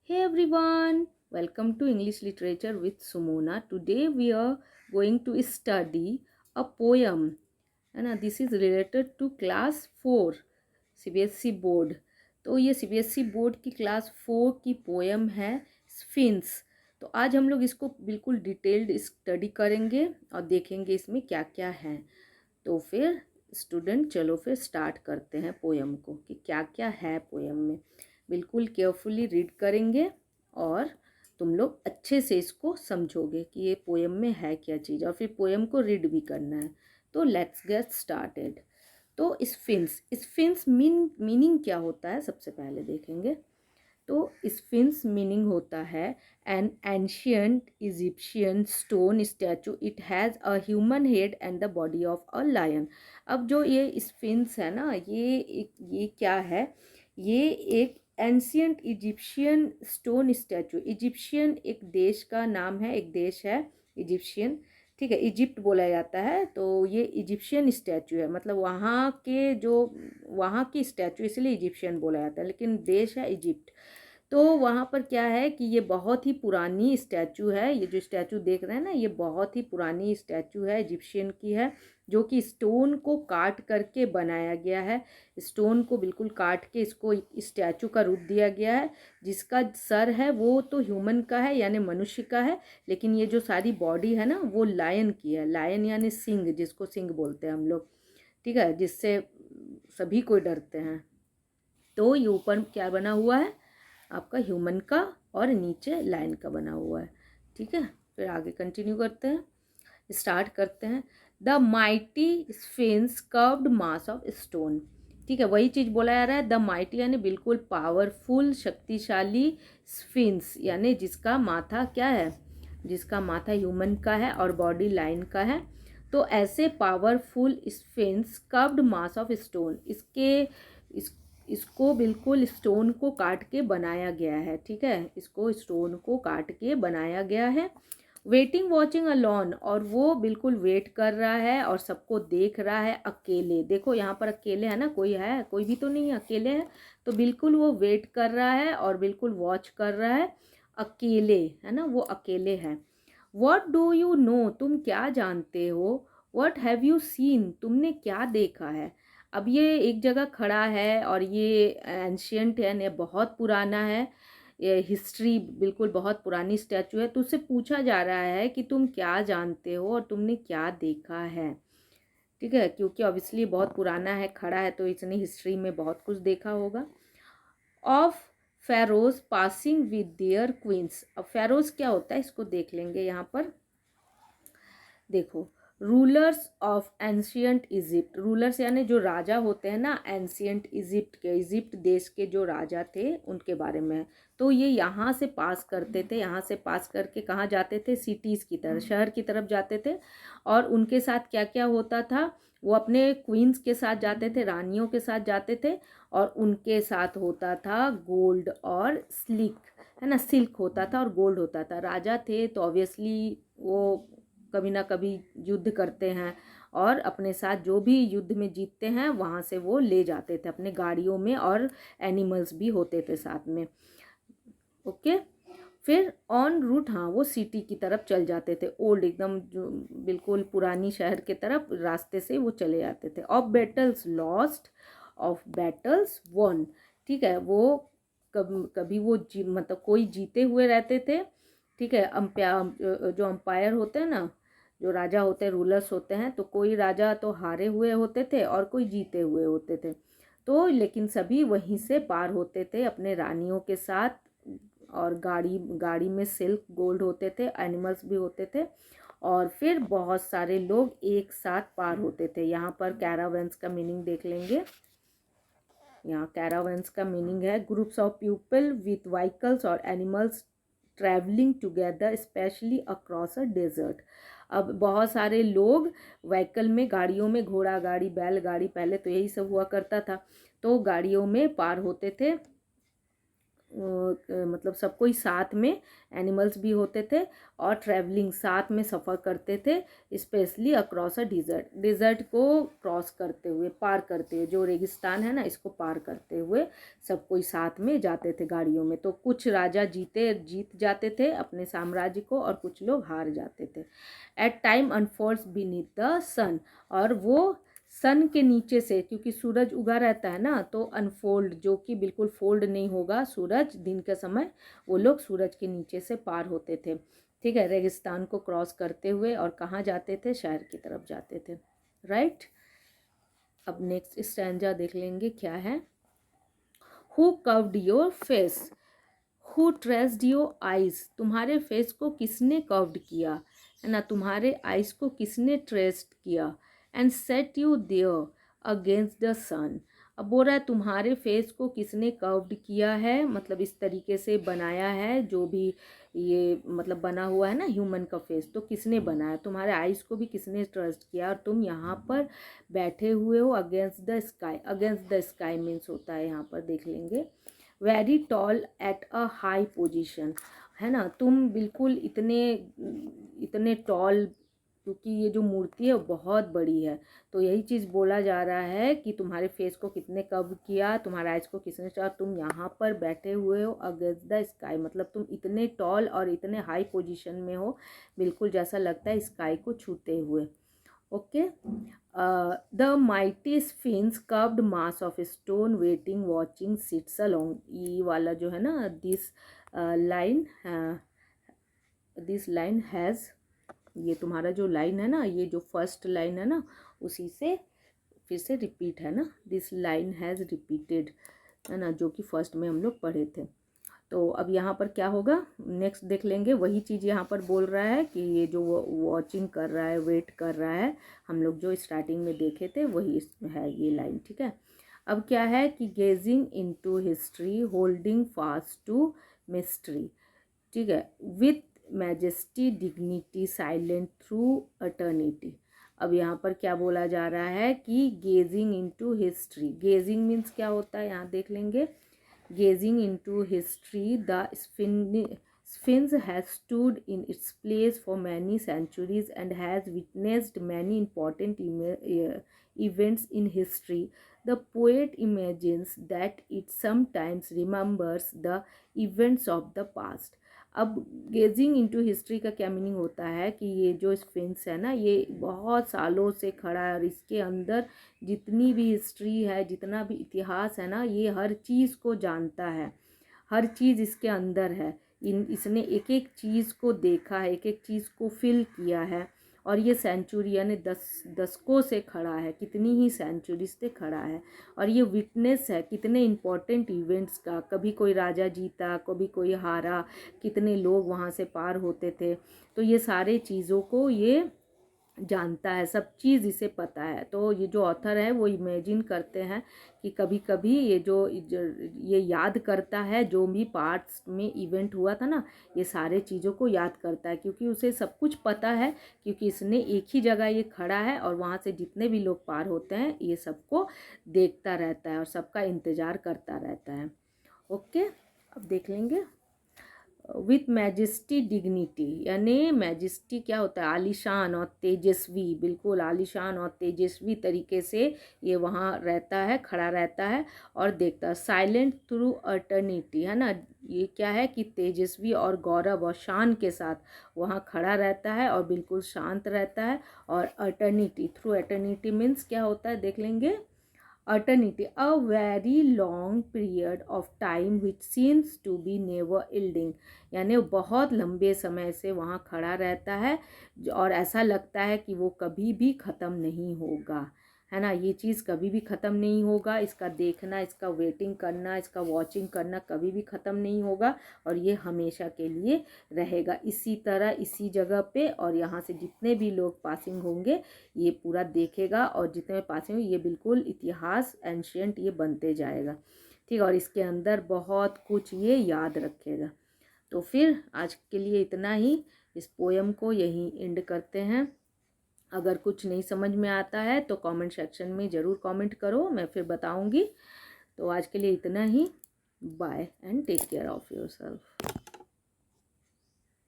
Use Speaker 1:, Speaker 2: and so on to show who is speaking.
Speaker 1: Hey everyone, welcome to English Literature with Sumona. Today we are going to study a poem. And this is related to class 4 CBSE board. तो ये CBSE board की class 4 की poem है sphinx. तो आज हम लोग इसको बिल्कुल डिटेल्ड स्टडी करेंगे और देखेंगे इसमें क्या क्या है. तो फिर स्टूडेंट चलो फिर स्टार्ट करते हैं पोएम को कि क्या क्या है पोएम में. बिल्कुल केयरफुली रीड करेंगे और तुम लोग अच्छे से इसको समझोगे कि ये पोएम में है क्या चीज़, और फिर पोएम को रीड भी करना है. तो लेट्स गेट स्टार्टेड. तो स्फिंक्स मीनिंग क्या होता है सबसे पहले देखेंगे. तो स्फिंक्स मीनिंग होता है an ancient Egyptian stone statue. It has a human head and the body of a lion. अब जो ये स्फिंक्स है ना, ये क्या है, ये एक ancient Egyptian stone statue. Egyptian एक देश का नाम है, एक देश है इजिप्शियन. ठीक है, इजिप्ट बोला जाता है. तो ये इजिप्शियन स्टैचू है, मतलब वहाँ की स्टैचू, इसलिए इजिप्शियन बोला जाता है, लेकिन देश है इजिप्ट. तो वहाँ पर क्या है कि ये बहुत ही पुरानी स्टैचू है. ये जो स्टैचू देख रहे हैं ना, ये बहुत ही पुरानी स्टैचू है, इजिप्शियन की है, जो कि स्टोन को काट करके बनाया गया है. स्टोन को बिल्कुल काट के इसको स्टैचू का रूप दिया गया है. जिसका सर है वो तो ह्यूमन का है, यानी मनुष्य का है, लेकिन ये जो सारी बॉडी है ना वो लायन की है. लायन यानी सिंह, जिसको सिंह बोलते हैं हम लोग. ठीक है, जिससे सभी कोई डरते हैं. तो ये ऊपर क्या बना हुआ है आपका, ह्यूमन का, और नीचे लायन का बना हुआ है. ठीक है, फिर आगे कंटिन्यू करते हैं, स्टार्ट करते हैं. The mighty sphinx curved mass of stone. ठीक है, वही चीज़ बोला जा रहा है. द माइटी यानी बिल्कुल पावरफुल, शक्तिशाली. स्फिंक्स यानी जिसका माथा क्या है, जिसका माथा ह्यूमन का है और बॉडी लाइन का है. तो ऐसे powerful sphinx curved mass of stone, इसको बिल्कुल स्टोन को काट के बनाया गया है. ठीक है, इसको स्टोन को काट के बनाया गया है. वेटिंग वॉचिंग अलॉन, और वो बिल्कुल वेट कर रहा है और सबको देख रहा है अकेले. देखो यहाँ पर अकेले है ना, कोई है, कोई भी तो नहीं है, अकेले है. तो बिल्कुल वो वेट कर रहा है और बिल्कुल वॉच कर रहा है, अकेले है ना, वो अकेले है. वॉट डू यू नो, तुम क्या जानते हो. वॉट हैव यू सीन, तुमने क्या देखा है. अब ये एक जगह खड़ा है और ये एंशियंट है, ये बहुत पुराना है, ये हिस्ट्री बिल्कुल बहुत पुरानी स्टैचू है. तो उससे पूछा जा रहा है कि तुम क्या जानते हो और तुमने क्या देखा है. ठीक है, क्योंकि ऑब्वियसली बहुत पुराना है, खड़ा है, तो इसने हिस्ट्री में बहुत कुछ देखा होगा. Of pharaohs passing with their queens. अब फेरोज क्या होता है इसको देख लेंगे यहाँ पर. देखो, rulers of ancient Egypt. Rulers यानी जो राजा होते हैं ना एंशियंट इजिप्ट के, इजिप्ट देश के जो राजा थे उनके बारे में. तो ये यहाँ से पास करते थे, यहाँ से पास करके कहाँ जाते थे, सिटीज़ की तरफ, शहर की तरफ जाते थे. और उनके साथ क्या क्या होता था, वो अपने क्वींस के साथ जाते थे, रानियों के साथ जाते थे. और उनके साथ होता था गोल्ड और सिल्क, है ना, सिल्क होता था और गोल्ड होता था. राजा थे तो ऑब्वियसली वो कभी ना कभी युद्ध करते हैं, और अपने साथ जो भी युद्ध में जीतते हैं वहाँ से वो ले जाते थे अपने गाड़ियों में, और एनिमल्स भी होते थे साथ में. ओके, फिर ऑन रूट, हाँ, वो सिटी की तरफ चल जाते थे, ओल्ड एकदम जो बिल्कुल पुरानी शहर के तरफ रास्ते से वो चले जाते थे. Of battles lost, of battles one. ठीक है, वो कभी वो मतलब कोई जीते हुए रहते थे. ठीक है, अंपायर, जो अंपायर होते हैं ना, जो राजा होते हैं, रूलर्स होते हैं, तो कोई राजा तो हारे हुए होते थे और कोई जीते हुए होते थे. तो लेकिन सभी वहीं से पार होते थे अपने रानियों के साथ, और गाड़ी में सिल्क गोल्ड होते थे, एनिमल्स भी होते थे, और फिर बहुत सारे लोग एक साथ पार होते थे. यहाँ पर कैरावेंस का मीनिंग देख लेंगे. यहाँ कैरावेंस का मीनिंग है groups of people with vehicles और animals travelling together especially across a desert. अब बहुत सारे लोग व्हीकल में, गाड़ियों में, घोड़ा गाड़ी, बैलगाड़ी, पहले तो यही सब हुआ करता था, तो गाड़ियों में पार होते थे मतलब सब कोई साथ में, एनिमल्स भी होते थे और ट्रैवलिंग साथ में सफ़र करते थे, specially across a desert, desert को क्रॉस करते हुए, पार करते हुए, जो रेगिस्तान है ना इसको पार करते हुए सब कोई साथ में जाते थे गाड़ियों में। तो कुछ राजा जीत जाते थे अपने साम्राज्य को और कुछ लोग हार जाते थे। At time unfolds beneath the sun, और वो सन के नीचे से, क्योंकि सूरज उगा रहता है ना, तो अनफोल्ड, जो कि बिल्कुल फोल्ड नहीं होगा सूरज दिन के समय, वो लोग सूरज के नीचे से पार होते थे, ठीक है, रेगिस्तान को क्रॉस करते हुए, और कहाँ जाते थे, शहर की तरफ जाते थे, राइट। अब नेक्स्ट स्टैंजा देख लेंगे क्या है। Who curved your face, who traced your eyes, तुम्हारे फेस को किसने कर्व्ड किया, है ना, तुम्हारे आइज को किसने ट्रेस्ड किया, and set you there against the sun. अब बोल रहा है तुम्हारे फेस को किसने कर्व्ड किया है, मतलब इस तरीके से बनाया है, जो भी ये मतलब बना हुआ है ना ह्यूमन का फेस, तो किसने बनाया, तुम्हारे आइज को भी किसने ट्रस्ट किया, और तुम यहाँ पर बैठे हुए हो against the sky. Against the sky means होता है, यहाँ पर देख लेंगे, very tall at a high position, है ना, तुम बिल्कुल इतने टॉल, क्योंकि ये जो मूर्ति है वो बहुत बड़ी है, तो यही चीज़ बोला जा रहा है कि तुम्हारे फेस को कितने कव किया, तुम्हारे आइज को किसने चाहा, तुम यहाँ पर बैठे हुए हो अगेंस्ट द स्काई, मतलब तुम इतने टॉल और इतने हाई पोजीशन में हो, बिल्कुल जैसा लगता है स्काई को छूते हुए। Okay, the mighty sphinx curved mass of stone waiting watching sits along, ये वाला जो है ना, दिस लाइन हैज़, ये तुम्हारा जो लाइन है ना, ये जो फर्स्ट लाइन है ना, उसी से फिर से रिपीट है ना, दिस लाइन हैज़ रिपीटेड, है ना, जो कि फर्स्ट में हम लोग पढ़े थे। तो अब यहाँ पर क्या होगा, नेक्स्ट देख लेंगे, वही चीज़ यहाँ पर बोल रहा है कि ये जो वॉचिंग कर रहा है, वेट कर रहा है, हम लोग जो स्टार्टिंग में देखे थे वही है ये लाइन, ठीक है। अब क्या है कि gazing into history holding fast to mystery, ठीक है, with majesty dignity silent through eternity. अब यहाँ पर क्या बोला जा रहा है कि gazing into history, gazing means क्या होता है यहाँ देख लेंगे, gazing into history, the Sphinx has stood in its place for many centuries and has witnessed many important events in history. The poet imagines that it sometimes remembers the events of the past. अब gazing into history का क्या meaning होता है कि ये जो sphinx है ना, ये बहुत सालों से खड़ा है और इसके अंदर जितनी भी हिस्ट्री है, जितना भी इतिहास है ना, ये हर चीज़ को जानता है, हर चीज़ इसके अंदर है, इसने एक एक चीज़ को देखा है, एक एक चीज़ को फिल किया है, और ये सेंचुरी यानी दशकों से खड़ा है, कितनी ही सेंचुरी से खड़ा है, और ये विटनेस है कितने इम्पोर्टेंट इवेंट्स का, कभी कोई राजा जीता, कभी कोई हारा, कितने लोग वहाँ से पार होते थे, तो ये सारे चीज़ों को ये जानता है, सब चीज़ इसे पता है। तो ये जो ऑथर है वो इमेजिन करते हैं कि कभी कभी ये याद करता है जो भी पार्ट्स में इवेंट हुआ था ना, ये सारे चीज़ों को याद करता है, क्योंकि उसे सब कुछ पता है, क्योंकि इसने एक ही जगह ये खड़ा है और वहाँ से जितने भी लोग पार होते हैं ये सबको देखता रहता है और सबका इंतज़ार करता रहता है। ओके, अब देख लेंगे, विथ मैजेस्टी डिग्निटी, यानी मैजेस्टी क्या होता है, आलीशान और तेजस्वी, बिल्कुल आलीशान और तेजस्वी तरीके से ये वहाँ रहता है, खड़ा रहता है और देखता है, साइलेंट थ्रू अटर्निटी, है ना, ये क्या है कि तेजस्वी और गौरव और शान के साथ वहाँ खड़ा रहता है और बिल्कुल शांत रहता है, और अटर्निटी, थ्रू अटर्निटी मीन्स क्या होता है देख लेंगे, eternity, a very long period of time which seems to be never ending, यानी बहुत लंबे समय से वहाँ खड़ा रहता है और ऐसा लगता है कि वो कभी भी ख़त्म नहीं होगा, है ना, ये चीज़ कभी भी ख़त्म नहीं होगा, इसका देखना, इसका वेटिंग करना, इसका वॉचिंग करना कभी भी ख़त्म नहीं होगा, और ये हमेशा के लिए रहेगा इसी तरह, इसी जगह पे, और यहाँ से जितने भी लोग पासिंग होंगे ये पूरा देखेगा, और जितने पासिंग होंगे ये बिल्कुल इतिहास एंशियंट ये बनते जाएगा, ठीक, और इसके अंदर बहुत कुछ ये याद रखेगा। तो फिर आज के लिए इतना ही, इस पोएम को यहीं एंड करते हैं। अगर कुछ नहीं समझ में आता है तो कमेंट सेक्शन में ज़रूर कमेंट करो, मैं फिर बताऊंगी। तो आज के लिए इतना ही। Bye and take care of your self.